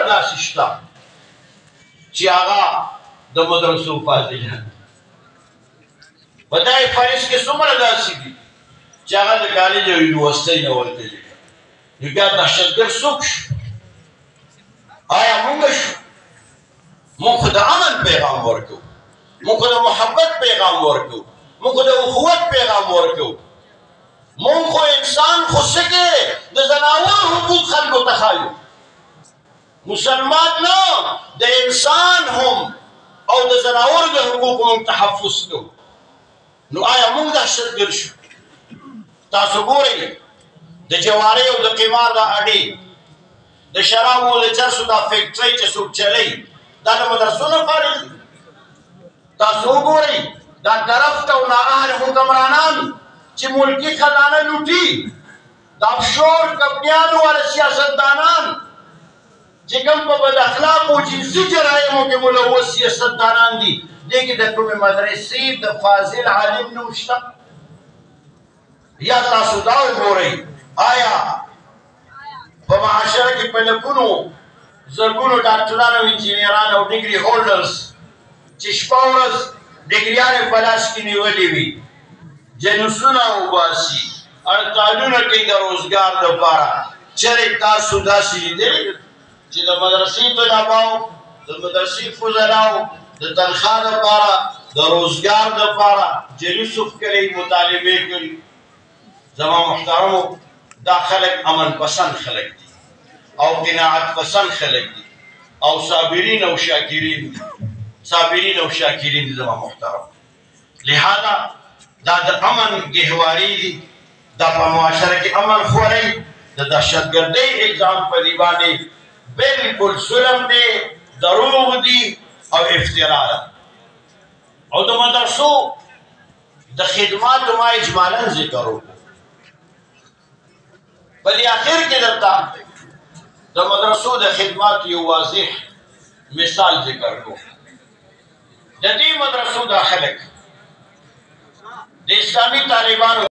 داسې شته چې هغه د مدرسو فاضلان په دای فارس کې څومره داسې دي چې هغه د کالج او یونیورسټۍ نه ورتلي نو بیا دهشتګرد څوک شو آیا موږ شو موږ خو د امن پیغام ورکو موږ خو د محبت پیغام ورکو موږ خو د اخوت پیغام ورکو موږ خو انسان خو څه کې د ځناورو حقوق خلکو ته ښایو مسلمان نه د انسان هم او د ځناورو د حقوقو موږ تحفظ کوو نو آیا موږ دهشتګرد شو تاسو ګورئ د جوارۍ او د قمار دا اډې د شرابو او د چرسو دا فیکټرۍ چې څوک چلوي دا د مدرسو نه فارغ دي تاسو وګورئ دا کرفت او نااهل حکمرانان چې ملکي خزانه لوټي دا افشور کمپنیانو والا سیاستدانان چې کوم په بد اخلاقو جنسي جرایمو کې ملوث سیاستدانان دي دې کې د کومې مدرسې د فاضل عالم نوم شته یا تاسو دا وګورئ آیا په معاشره کې په لکونو زرګونو ډاکټران او انجینران او ډیګري هولډرز چې شپه ورځ ډیګریانې په لاس کې نیولې وي جنسونه وباسي هړتالونه کوي د روزګار دپاره چېرې تاسو داسې لیدلي چې د مدرسې طلباو د مدرسې فضلاو د تنخوا دپاره د روزګار دپاره جلوس وکړئ مطالبې کوي زما محترمو دا خلک امن پسند خلک دي او قناعت پسند خلک دي او صابرین او شاکرین دي زما محترم لہذا دا د امن گهواري دي دا په معاشره کې امن خورئ د دهشتګردۍ الزام په دې باندې بالکل ظلم دی دروغ دي او افترا ده او د مدرسو د خدماتو ما اجمالا ذکر وکړو په دې اخر کې درته د مدرسو د خدماتو یو واضح مثال ذکر کوم د دې مدرسو دا خلک د اسلامي طالبانو